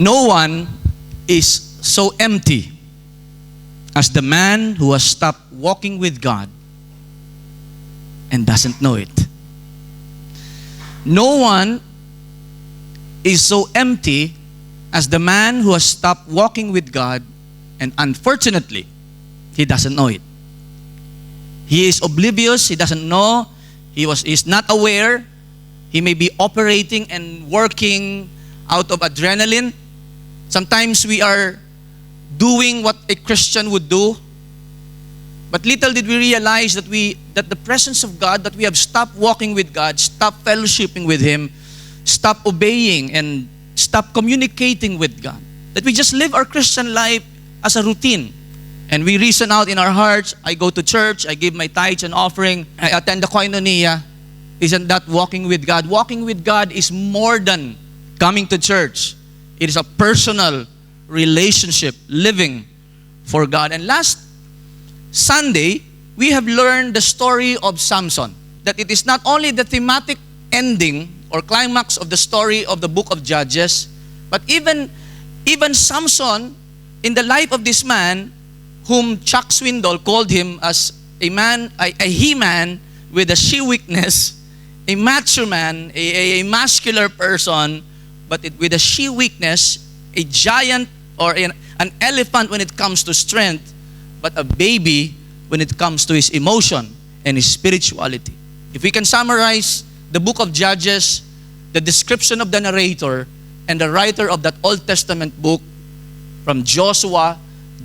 No one is so empty as the man who has stopped walking with God and doesn't know it. No one is so empty as the man who has stopped walking with God and unfortunately, he doesn't know it. He is oblivious, he doesn't know, he's not aware. He may be operating and working out of adrenaline. Sometimes we are doing what a Christian would do. But little did we realize that the presence of God, that we have stopped walking with God, stopped fellowshipping with Him, stopped obeying and stopped communicating with God. That we just live our Christian life as a routine. And we reason out in our hearts, I go to church, I give my tithes and offering, I attend the koinonia. Isn't that walking with God? Walking with God is more than coming to church. It is a personal relationship, living for God. And last Sunday, we have learned the story of Samson. That it is not only the thematic ending or climax of the story of the book of Judges, but even Samson, in the life of this man, whom Chuck Swindoll called him as a he-man with a she-weakness, a macho man, a muscular person, but with a she-weakness, a giant or an elephant when it comes to strength, but a baby when it comes to his emotion and his spirituality. If we can summarize the book of Judges, the description of the narrator and the writer of that Old Testament book, from Joshua,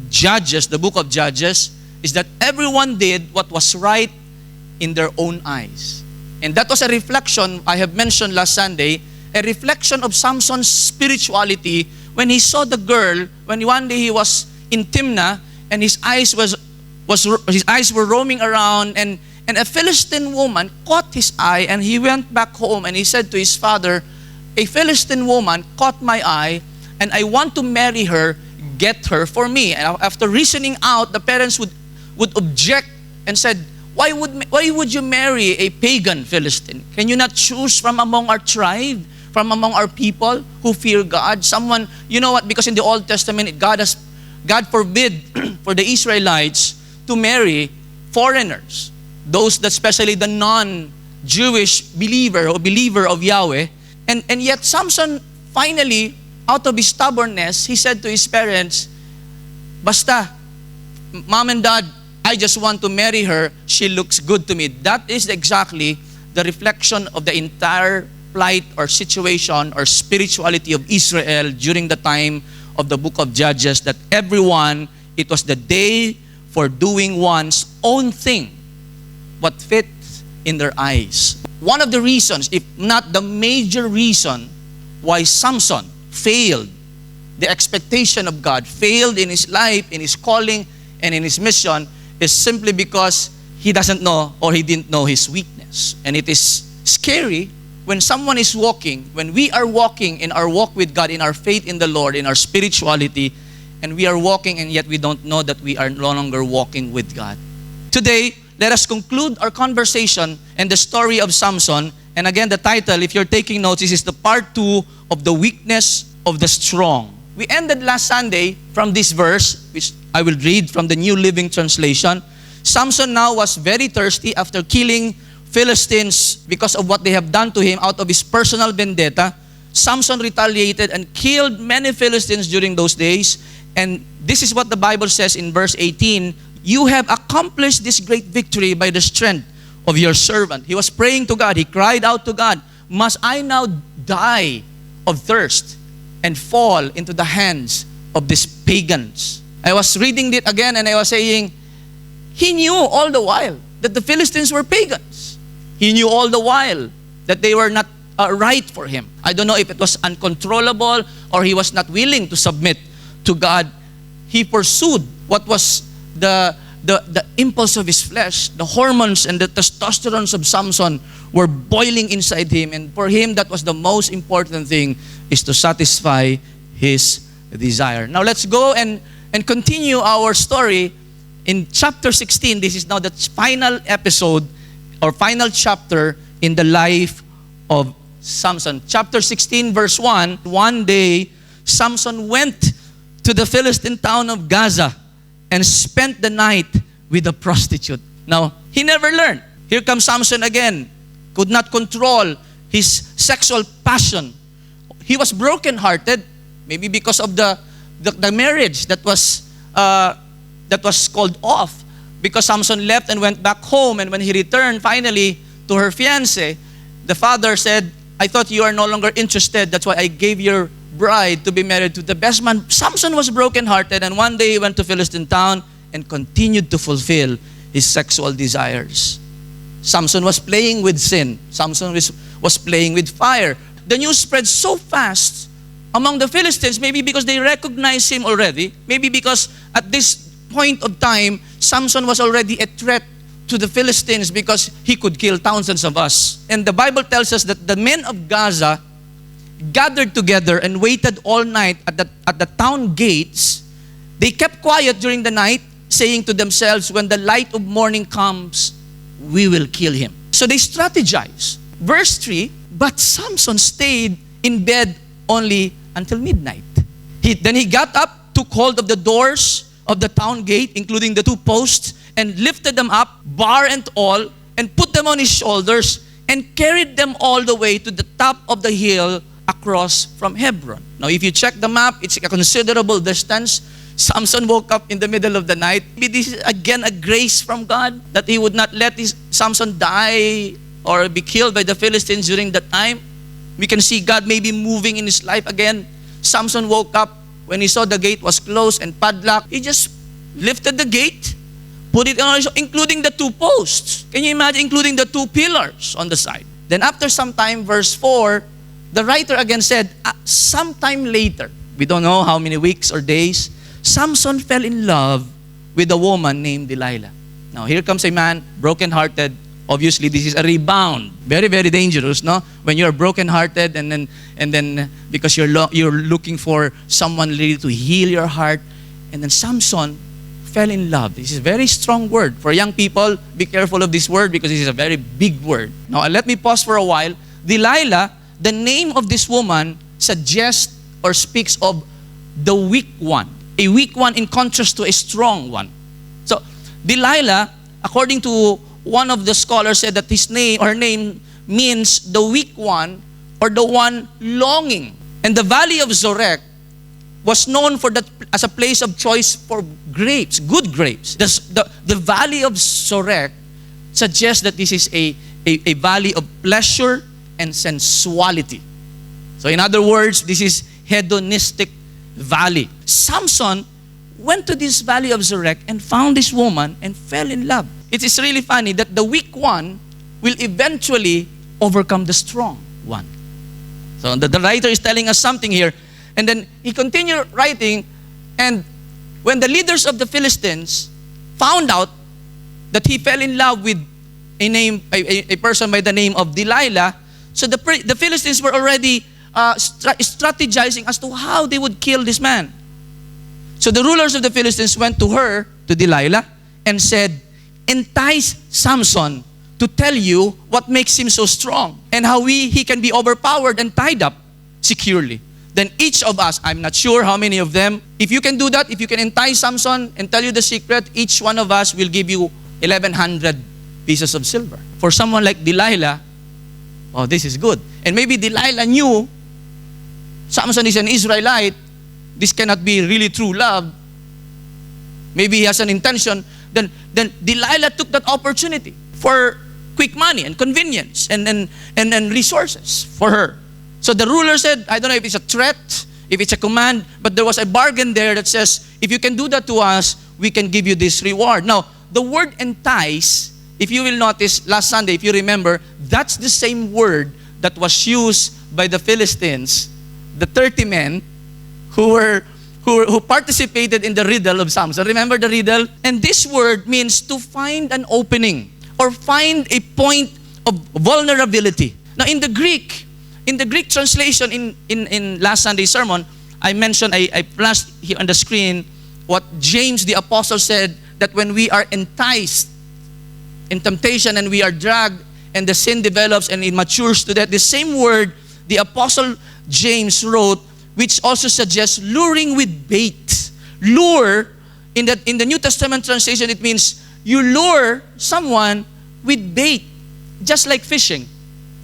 Judges, the book of Judges, is that everyone did what was right in their own eyes. And that was a reflection, I have mentioned last Sunday, a reflection of Samson's spirituality when he saw the girl, when one day he was in Timnah and his eyes were roaming around, and a Philistine woman caught his eye, and he went back home and he said to his father, a Philistine woman caught my eye and I want to marry her, get her for me. And after reasoning out, the parents would object and said, why would you marry a pagan Philistine? Can you not choose from among our tribe, from among our people who fear God? Someone, you know what, because in the Old Testament, God forbid for the Israelites to marry foreigners. Those that, especially the non-Jewish believer or believer of Yahweh. And yet Samson finally, out of his stubbornness, he said to his parents, basta, mom and dad, I just want to marry her. She looks good to me. That is exactly the reflection of the entire plight or situation or spirituality of Israel during the time of the book of Judges, that everyone, it was the day for doing one's own thing, what fits in their eyes. One of the reasons, if not the major reason, why Samson failed the expectation of God, failed in his life, in his calling, and in his mission, is simply because he doesn't know or he didn't know his weakness. And it is scary when someone is walking, when we are walking in our walk with God, in our faith in the Lord, in our spirituality, and we are walking and yet we don't know that we are no longer walking with God. Today, let us conclude our conversation and the story of Samson. And again, the title, if you're taking notes, this is the part 2 of the weakness of the strong. We ended last Sunday from this verse, which I will read from the New Living Translation. Samson now was very thirsty after killing Philistines because of what they have done to him out of his personal vendetta. Samson retaliated and killed many Philistines during those days. And this is what the Bible says in verse 18. You have accomplished this great victory by the strength of your servant. He was praying to God. He cried out to God, must I now die of thirst and fall into the hands of these pagans? I was reading it again and I was saying, he knew all the while that the Philistines were pagans. He knew all the while that they were not right for him. I don't know if it was uncontrollable or he was not willing to submit to God. He pursued what was the impulse of his flesh. The hormones and the testosterone of Samson were boiling inside him. And for him, that was the most important thing, is to satisfy his desire. Now let's go and continue our story in chapter 16. This is now the final episode or final chapter in the life of Samson. Chapter 16 verse 1, one day Samson went to the Philistine town of Gaza and spent the night with a prostitute. Now, he never learned. Here comes Samson again. Could not control his sexual passion. He was brokenhearted, maybe because of the marriage that was called off. Because Samson left and went back home, and when he returned finally to her fiancé, the father said, I thought you are no longer interested. That's why I gave your bride to be married to the best man. Samson was brokenhearted, and one day he went to Philistine town and continued to fulfill his sexual desires. Samson was playing with sin. Samson was playing with fire. The news spread so fast among the Philistines, maybe because they recognized him already, maybe because at this point of time, Samson was already a threat to the Philistines because he could kill thousands of us. And the Bible tells us that the men of Gaza gathered together and waited all night at the town gates. They kept quiet during the night, saying to themselves, when the light of morning comes, we will kill him. So they strategized. Verse 3, but Samson stayed in bed only until midnight. Then he got up, took hold of the doors of the town gate, including the two posts, and lifted them up, bar and all, and put them on his shoulders, and carried them all the way to the top of the hill across from Hebron. Now, if you check the map, it's a considerable distance. Samson woke up in the middle of the night. Maybe this is again a grace from God that he would not let Samson die or be killed by the Philistines during that time. We can see God maybe moving in his life again. Samson woke up when he saw the gate was closed and padlocked. He just lifted the gate, put it on, including the two posts. Can you imagine, including the two pillars on the side? Then after some time, verse 4, the writer again said, sometime later, we don't know how many weeks or days, Samson fell in love with a woman named Delilah. Now here comes a man, brokenhearted. Obviously, this is a rebound. Very, very dangerous, no? When you're brokenhearted and then because you're looking for someone really to heal your heart, and then Samson fell in love. This is a very strong word. For young people, be careful of this word because this is a very big word. Now, let me pause for a while. Delilah, the name of this woman, suggests or speaks of the weak one. A weak one in contrast to a strong one. So, Delilah, according to one of the scholars, said that her name means the weak one or the one longing. And the valley of Zorek was known for that as a place of choice for grapes, good grapes. The valley of Zorek suggests that this is a valley of pleasure and sensuality. So in other words, this is hedonistic valley. Samson went to this valley of Zorek and found this woman and fell in love. It is really funny that the weak one will eventually overcome the strong one. So the writer is telling us something here. And then he continued writing, and when the leaders of the Philistines found out that he fell in love with a person by the name of Delilah, so the Philistines were already strategizing as to how they would kill this man. So the rulers of the Philistines went to her, to Delilah, and said, entice Samson to tell you what makes him so strong and how he can be overpowered and tied up securely. Then each of us, I'm not sure how many of them, if you can do that, if you can entice Samson and tell you the secret, each one of us will give you 1,100 pieces of silver. For someone like Delilah, oh, this is good. And maybe Delilah knew Samson is an Israelite. This cannot be really true love. Maybe he has an intention. Then Delilah took that opportunity for quick money and convenience and resources for her. So the ruler said, I don't know if it's a threat, if it's a command, but there was a bargain there that says, if you can do that to us, we can give you this reward. Now, the word entice, if you will notice last Sunday, if you remember, that's the same word that was used by the Philistines, the 30 men who participated in the riddle of Samson. Remember the riddle? And this word means to find an opening or find a point of vulnerability. Now in the Greek translation in last Sunday's sermon, I mentioned, I flashed here on the screen what James the Apostle said, that when we are enticed in temptation and we are dragged and the sin develops and it matures to that, the same word the Apostle James wrote which also suggests luring with bait. Lure, in the New Testament translation, it means you lure someone with bait, just like fishing.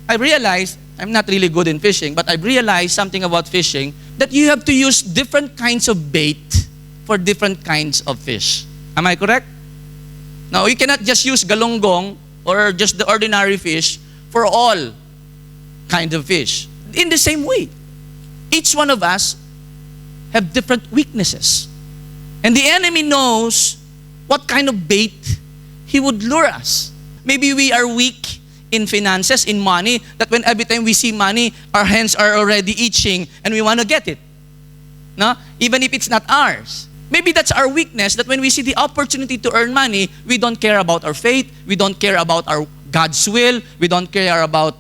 I realized, I'm not really good in fishing, but I realized something about fishing, that you have to use different kinds of bait for different kinds of fish. Am I correct? Now, you cannot just use galonggong or just the ordinary fish for all kinds of fish. In the same way, each one of us have different weaknesses. And the enemy knows what kind of bait he would lure us. Maybe we are weak in finances, in money, that when every time we see money, our hands are already itching and we want to get it. No? Even if it's not ours. Maybe that's our weakness, that when we see the opportunity to earn money, we don't care about our faith, we don't care about our God's will, we don't care about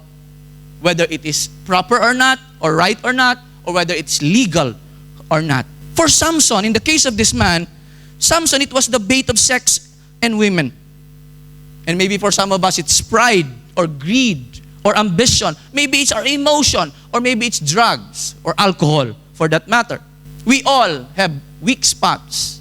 whether it is proper or not, or right or not, or whether it's legal or not. For Samson, in the case of this man, Samson, it was the bait of sex and women. And maybe for some of us, it's pride or greed or ambition. Maybe it's our emotion, or maybe it's drugs or alcohol for that matter. We all have weak spots,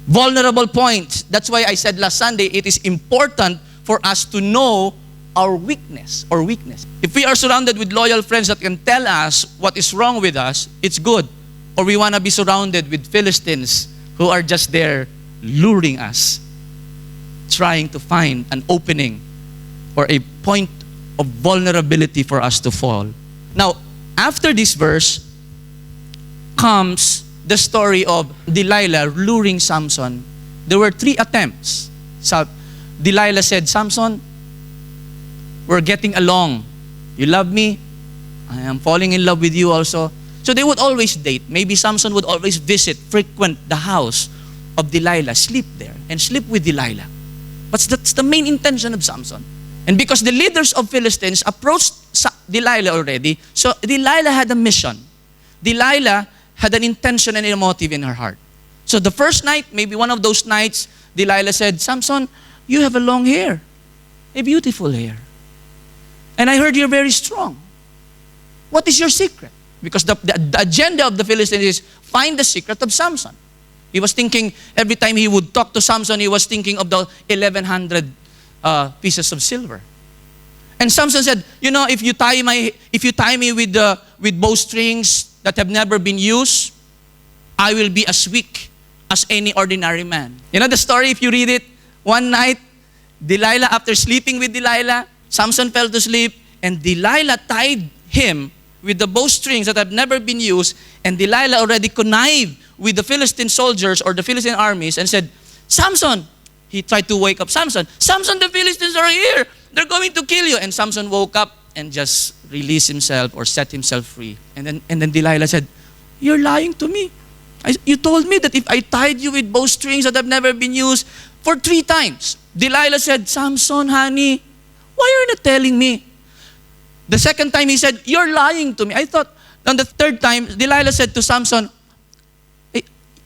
vulnerable points. That's why I said last Sunday, it is important for us to know our weakness or weakness. If we are surrounded with loyal friends that can tell us what is wrong with us, it's good. Or we want to be surrounded with Philistines who are just there luring us, trying to find an opening or a point of vulnerability for us to fall. Now, after this verse comes the story of Delilah luring Samson. There were 3 attempts. So Delilah said, Samson, we're getting along. You love me? I am falling in love with you also. So they would always date. Maybe Samson would always frequent the house of Delilah, sleep there, and sleep with Delilah. But that's the main intention of Samson. And because the leaders of Philistines approached Delilah already, so Delilah had a mission. Delilah had an intention and a motive in her heart. So the first night, maybe one of those nights, Delilah said, Samson, you have a long hair, a beautiful hair. And I heard you're very strong. What is your secret? Because the agenda of the Philistines is find the secret of Samson. He was thinking, every time he would talk to Samson, he was thinking of the 1,100 pieces of silver. And Samson said, you know, if you tie me with bowstrings that have never been used, I will be as weak as any ordinary man. You know the story, if you read it? One night, Delilah, after sleeping with Delilah, Samson fell to sleep, and Delilah tied him with the bowstrings that have never been used, and Delilah already connived with the Philistine soldiers or the Philistine armies and said, Samson, he tried to wake up Samson. Samson, the Philistines are here. They're going to kill you. And Samson woke up and just released himself or set himself free. And then Delilah said, you're lying to me. You told me that if I tied you with bowstrings that have never been used for 3 times. Delilah said, Samson, honey, why are you not telling me? The second time he said, you're lying to me. I thought, on the third time, Delilah said to Samson,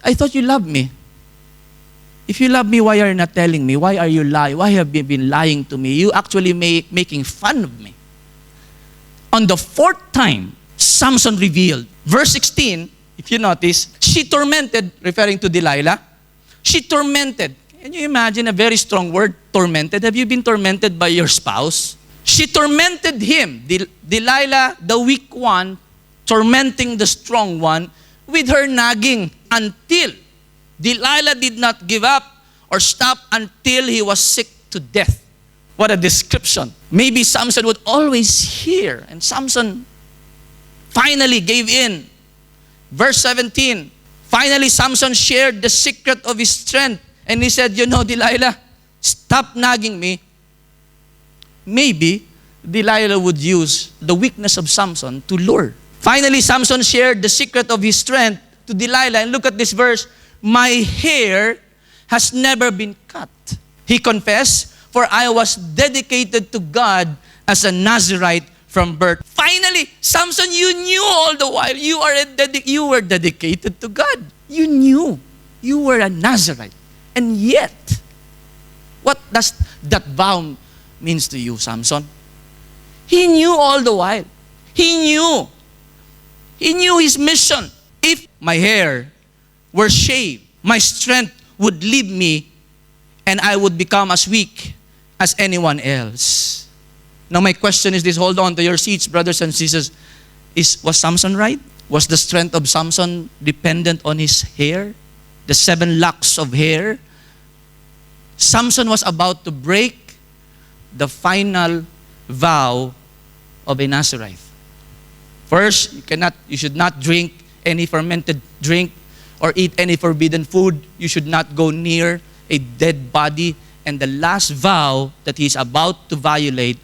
I thought you loved me. If you love me, why are you not telling me? Why are you lying? Why have you been lying to me? You actually making fun of me. On the 4th time, Samson revealed. Verse 16, if you notice, she tormented, referring to Delilah, she tormented. Can you imagine a very strong word, tormented? Have you been tormented by your spouse? She tormented him, Delilah, the weak one, tormenting the strong one with her nagging until Delilah did not give up or stop until he was sick to death. What a description. Maybe Samson would always hear, and Samson finally gave in. Verse 17, finally Samson shared the secret of his strength, and he said, you know, Delilah, stop nagging me. Maybe Delilah would use the weakness of Samson to lure. Finally, Samson shared the secret of his strength to Delilah. And look at this verse. My hair has never been cut. He confessed, for I was dedicated to God as a Nazirite from birth. Finally, Samson, you knew all the while you were dedicated to God. You knew you were a Nazirite. And yet, what does that vow means to you, Samson? He knew all the while. He knew his mission. my hair were shaved, my strength would leave me and I would become as weak as anyone else. Now my question is this, hold on to your seats, brothers and sisters. Was Samson right? Was the strength of Samson dependent on his hair? The 7 locks of hair? Samson was about to break the final vow of a Nazarite. First, you should not drink any fermented drink or eat any forbidden food. You should not go near a dead body. And the last vow that he is about to violate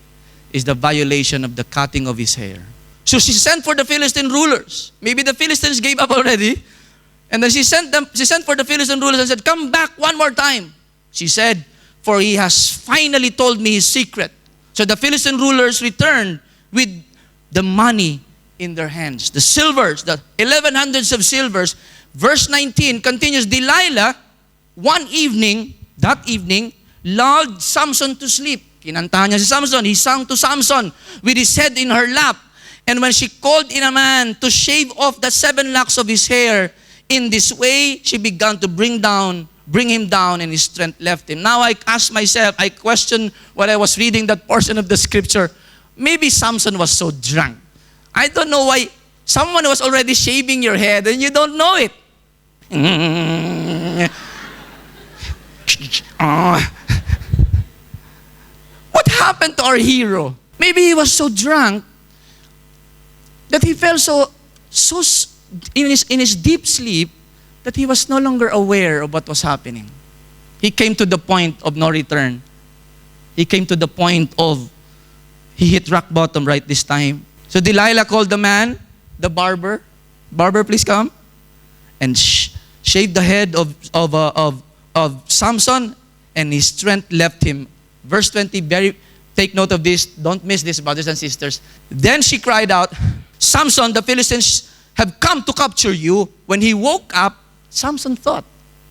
is the violation of the cutting of his hair. So she sent for the Philistine rulers. Maybe the Philistines gave up already. And then she sent for the Philistine rulers and said, come back one more time. She said, for he has finally told me his secret. So the Philistine rulers returned with the money in their hands. The silvers, the 1100s of silvers. Verse 19 continues, Delilah, that evening, lulled Samson to sleep. Kinantahan niya si Samson. He sang to Samson with his head in her lap. And when she called in a man to shave off the 7 locks of his hair, in this way, she began to bring him down, and his strength left him. Now I ask myself, I question when I was reading that portion of the scripture, maybe Samson was so drunk. I don't know why someone was already shaving your head and you don't know it. What happened to our hero? Maybe he was so drunk that he fell so in his deep sleep that he was no longer aware of what was happening. He came to the point of no return. He came to the point of he hit rock bottom right this time. So Delilah called the man, the barber. Barber, please come. And shaved the head of Samson, and his strength left him. Verse 20, take note of this. Don't miss this, brothers and sisters. Then she cried out, Samson, the Philistines have come to capture you. When he woke up, Samson thought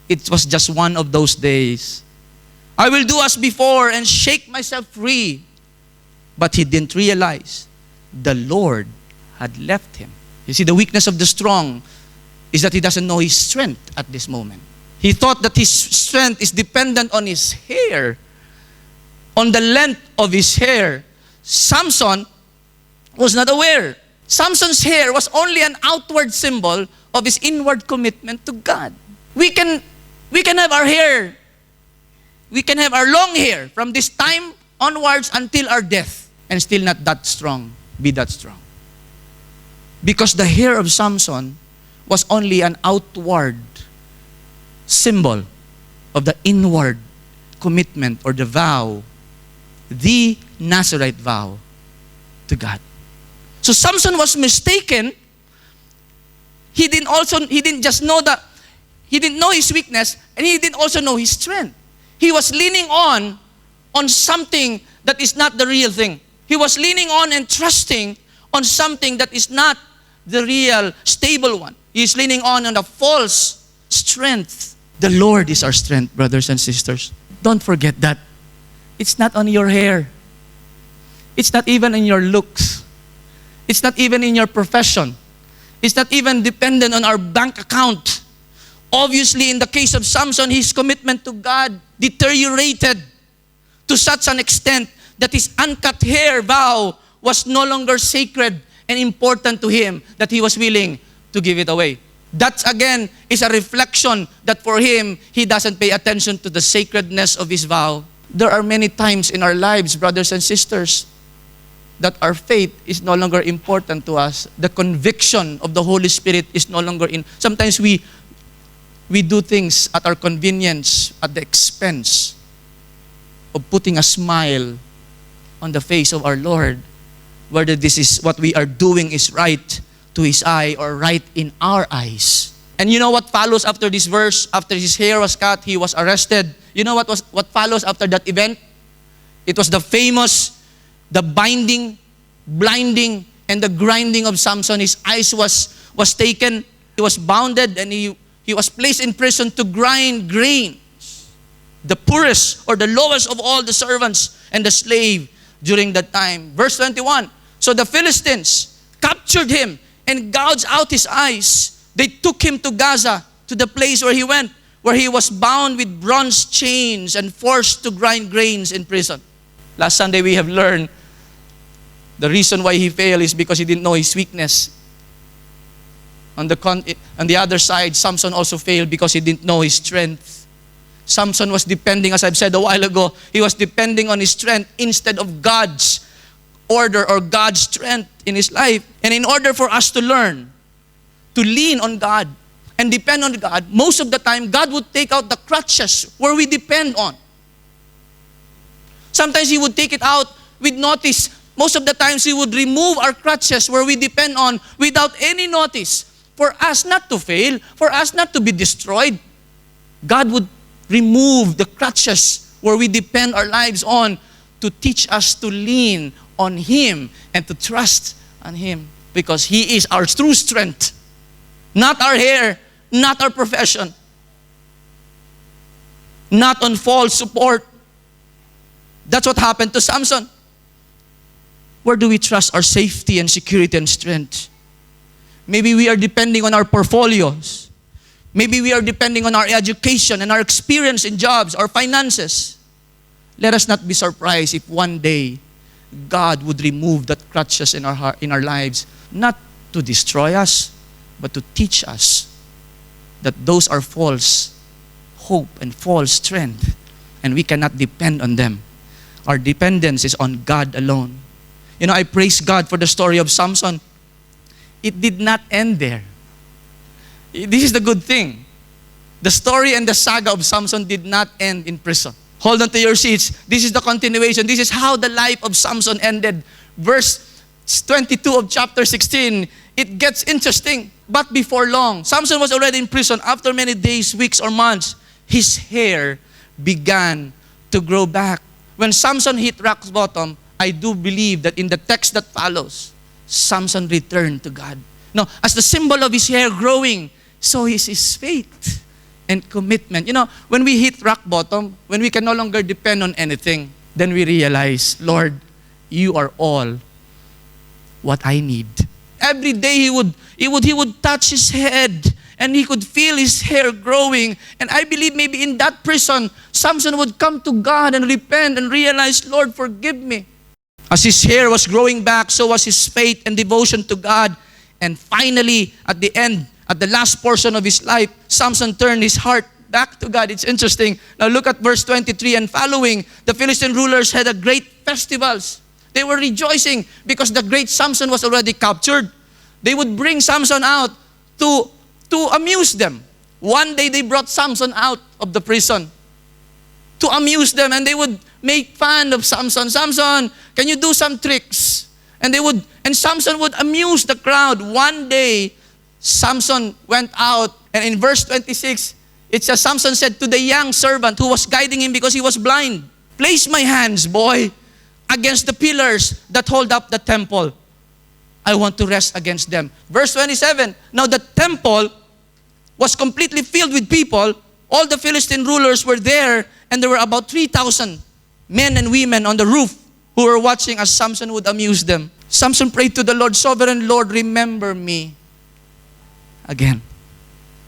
it was just one of those days. I will do as before and shake myself free. But he didn't realize the Lord had left him. You see, the weakness of the strong is that he doesn't know his strength at this moment. He thought that his strength is dependent on his hair, on the length of his hair. Samson was not aware. Samson's hair was only an outward symbol of his inward commitment to God. We can have our hair. We can have our long hair from this time onwards until our death and still not that strong, be that strong. Because the hair of Samson was only an outward symbol of the inward commitment or the vow, the Nazarite vow to God. So Samson was mistaken. He didn't just know that, he didn't know his weakness, and he didn't also know his strength. He was leaning on something that is not the real thing. He was leaning on and trusting on something that is not the real, stable one. He is leaning on a false strength. The Lord is our strength, brothers and sisters. Don't forget that. It's not on your hair. It's not even in your looks. It's not even in your profession. It's not even dependent on our bank account. Obviously, in the case of Samson, his commitment to God deteriorated to such an extent that his uncut hair vow was no longer sacred and important to him, that he was willing to give it away. That again is a reflection that for him, he doesn't pay attention to the sacredness of his vow. There are many times in our lives, brothers and sisters, that our faith is no longer important to us. The conviction of the Holy Spirit is no longer in. Sometimes we do things at our convenience, at the expense of putting a smile on the face of our Lord, whether this is what we are doing is right to His eye or right in our eyes. And you know what follows after this verse? After his hair was cut, he was arrested. You know what follows after that event? It was the famous, the binding, blinding, and the grinding of Samson. His eyes was taken. He was bounded and he was placed in prison to grind grains. The poorest or the lowest of all the servants and the slave during that time. Verse 21. So the Philistines captured him and gouged out his eyes. They took him to Gaza, to the place where he went, where he was bound with bronze chains and forced to grind grains in prison. Last Sunday we have learned the reason why he failed is because he didn't know his weakness. On the other side, Samson also failed because he didn't know his strength. Samson was depending, as I've said a while ago, he was depending on his strength instead of God's order or God's strength in his life. And in order for us to learn to lean on God and depend on God, most of the time, God would take out the crutches where we depend on. Sometimes He would take it out with notice. Most of the times, He would remove our crutches where we depend on without any notice. For us not to fail, for us not to be destroyed, God would remove the crutches where we depend our lives on to teach us to lean on Him and to trust on Him. Because He is our true strength. Not our hair, not our profession. Not on false support. That's what happened to Samson. Where do we trust our safety and security and strength? Maybe we are depending on our portfolios. Maybe we are depending on our education and our experience in jobs, our finances. Let us not be surprised if one day God would remove that crutches in our heart, in our lives, not to destroy us, but to teach us that those are false hope and false strength, and we cannot depend on them. Our dependence is on God alone. You know, I praise God for the story of Samson. It did not end there. This is the good thing. The story and the saga of Samson did not end in prison. Hold on to your seats. This is the continuation. This is how the life of Samson ended. Verse 22 of chapter 16, it gets interesting. But before long, Samson was already in prison. After many days, weeks, or months, his hair began to grow back. When Samson hit rock bottom, I do believe that in the text that follows, Samson returned to God. Now, as the symbol of his hair growing, so is his faith and commitment. You know, when we hit rock bottom, when we can no longer depend on anything, then we realize, Lord, you are all what I need. Every day he would touch his head and he could feel his hair growing. And I believe maybe in that prison, Samson would come to God and repent and realize, Lord, forgive me. As his hair was growing back, so was his faith and devotion to God. And finally, at the end, at the last portion of his life, Samson turned his heart back to God. It's interesting. Now look at verse 23 and following. The Philistine rulers had a great festivals. They were rejoicing because the great Samson was already captured. They would bring Samson out to amuse them. One day they brought Samson out of the prison to amuse them, and they would make fun of Samson. Samson, can you do some tricks? And Samson would amuse the crowd. One day, Samson went out, and in verse 26, it says, Samson said to the young servant who was guiding him because he was blind, place my hands, boy, against the pillars that hold up the temple. I want to rest against them. Verse 27, now the temple was completely filled with people. All the Philistine rulers were there, and there were about 3,000 men and women on the roof who were watching as Samson would amuse them. Samson prayed to the Lord, Sovereign Lord, remember me again.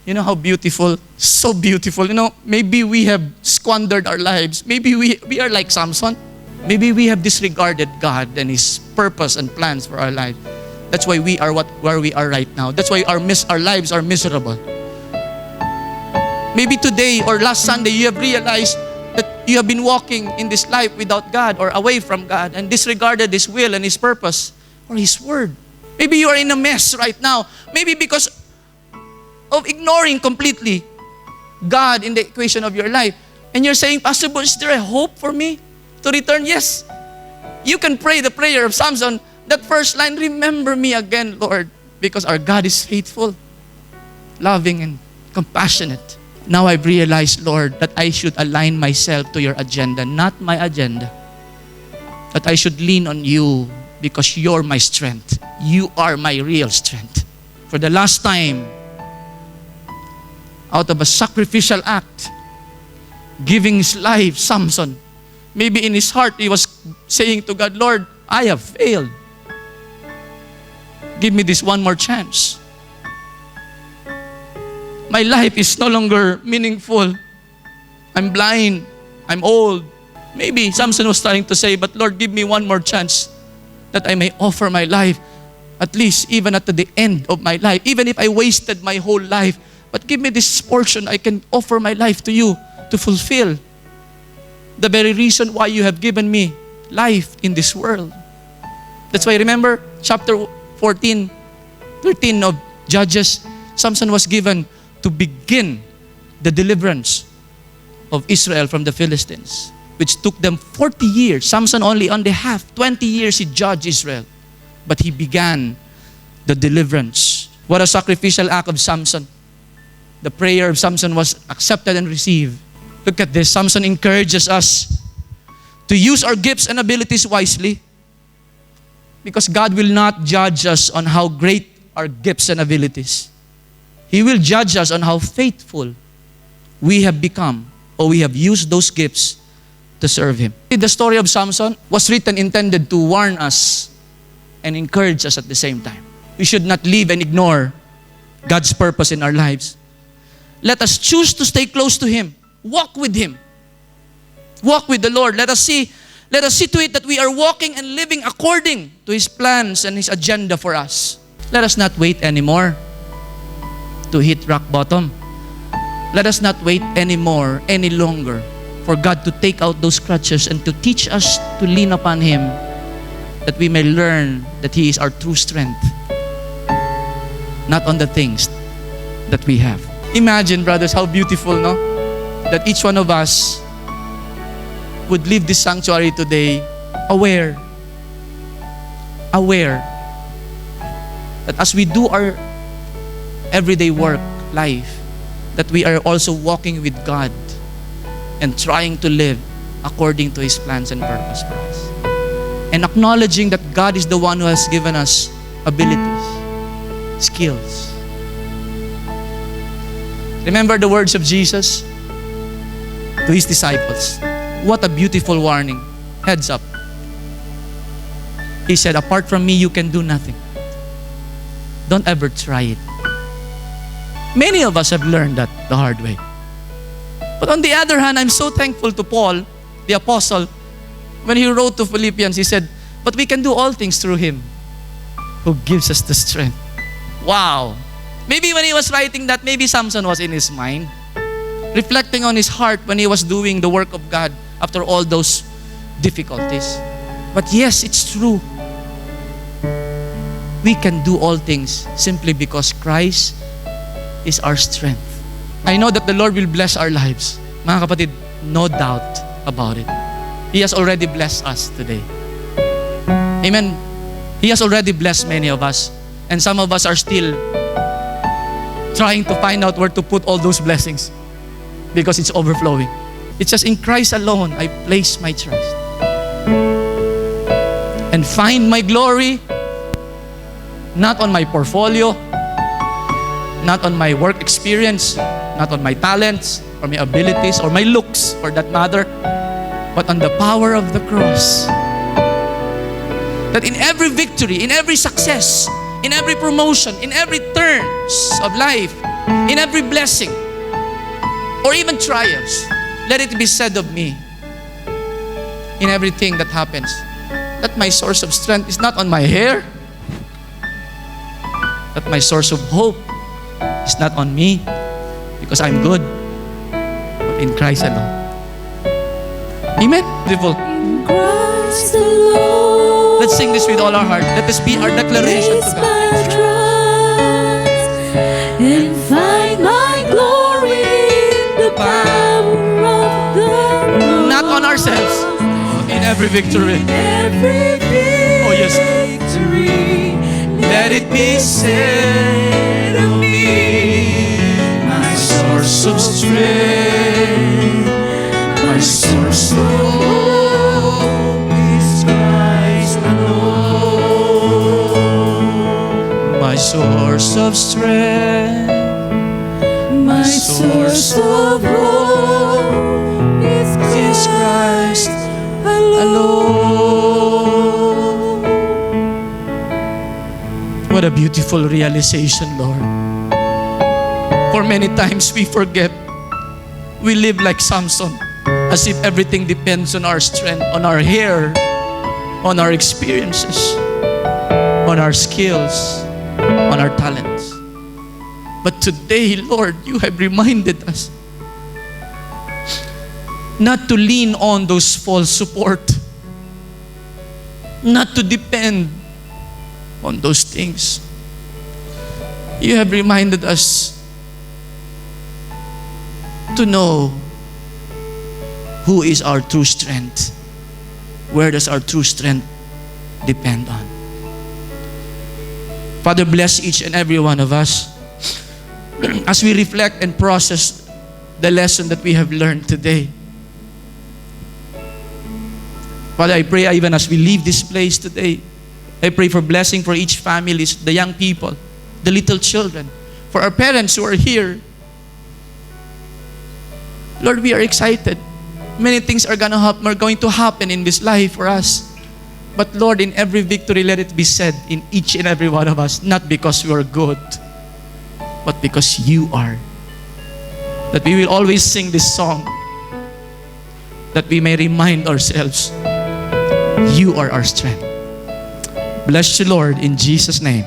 You know how beautiful, so beautiful. You know, maybe we have squandered our lives. Maybe we are like Samson. Maybe we have disregarded God and His purpose and plans for our life. That's why we are where we are right now. That's why our lives are miserable. Maybe today or last Sunday, you have realized that you have been walking in this life without God or away from God and disregarded His will and His purpose or His word. Maybe you are in a mess right now. Maybe because of ignoring completely God in the equation of your life. And you're saying, Pastor, but is there a hope for me to return? Yes. You can pray the prayer of Samson. That first line, remember me again, Lord, because our God is faithful, loving, and compassionate. Now I've realized, Lord, that I should align myself to your agenda, not my agenda. That I should lean on you because you're my strength. You are my real strength. For the last time, out of a sacrificial act, giving his life, Samson, maybe in his heart, he was saying to God, Lord, I have failed. Give me this one more chance. My life is no longer meaningful. I'm blind. I'm old. Maybe Samson was trying to say, but Lord, give me one more chance that I may offer my life, at least even at the end of my life, even if I wasted my whole life. But give me this portion, I can offer my life to you to fulfill the very reason why you have given me life in this world. That's why remember chapter 13 of Judges, Samson was given to begin the deliverance of Israel from the Philistines, which took them 40 years. Samson only on the half, 20 years he judged Israel. But he began the deliverance. What a sacrificial act of Samson. The prayer of Samson was accepted and received. Look at this. Samson encourages us to use our gifts and abilities wisely, because God will not judge us on how great our gifts and abilities. He will judge us on how faithful we have become, or we have used those gifts to serve Him. The story of Samson was written intended to warn us and encourage us at the same time. We should not leave and ignore God's purpose in our lives. Let us choose to stay close to Him. Walk with Him. Walk with the Lord. Let us see to it that we are walking and living according to His plans and His agenda for us. Let us not wait anymore to hit rock bottom. Let us not wait anymore, any longer, for God to take out those crutches and to teach us to lean upon Him, that we may learn that He is our true strength, not on the things that we have. Imagine, brothers, how beautiful, no? That each one of us would leave this sanctuary today aware that as we do our everyday work, life, that we are also walking with God and trying to live according to His plans and purpose for us. And acknowledging that God is the one who has given us abilities, skills. Remember the words of Jesus to His disciples. What a beautiful warning. Heads up. He said, apart from me, you can do nothing. Don't ever try it. Many of us have learned that the hard way. But on the other hand, I'm so thankful to Paul, the apostle. When he wrote to Philippians, he said, but we can do all things through Him who gives us the strength. Wow. Maybe when he was writing that, maybe Samson was in his mind, reflecting on his heart when he was doing the work of God after all those difficulties. But yes, it's true. We can do all things simply because Christ is our strength. I know that the Lord will bless our lives. Mga kapatid, no doubt about it. He has already blessed us today. Amen. He has already blessed many of us. And some of us are still trying to find out where to put all those blessings because it's overflowing. It's just in Christ alone I place my trust and find my glory not on my portfolio, not on my work experience, not on my talents or my abilities or my looks for that matter, but on the power of the cross. That in every victory, in every success, in every promotion, in every turns of life, in every blessing, or even trials, let it be said of me, in everything that happens, that my source of strength is not on my hair, that my source of hope is not on me, because I'm good, but in Christ alone. Amen? Beautiful. In Christ alone. Let's sing this with all our heart. Let this be our declaration to God. And find my glory in the power of the cross. Not on ourselves. In every victory. Every victory. Oh yes. Let it be said of me, my source of strength, my source of hope is Christ alone. My source of strength, My source of hope is Christ alone. What a beautiful realization, Lord. For For many times we forget. We live like Samson, as if everything depends on our strength, on our hair, on our experiences, on our skills, on our talents. But today, Lord, you have reminded us not to lean on those false support, not to depend on those things. You have reminded us to know who is our true strength. Where does our true strength depend on? Father, bless each and every one of us as we reflect and process the lesson that we have learned today. Father, I pray even as we leave this place today, I pray for blessing for each family, the young people, the little children, for our parents who are here. Lord, we are excited. Many things are going to happen in this life for us. But Lord, in every victory, let it be said in each and every one of us, not because we are good, but because you are. That we will always sing this song, that we may remind ourselves, you are our strength. Bless you, Lord, in Jesus' name.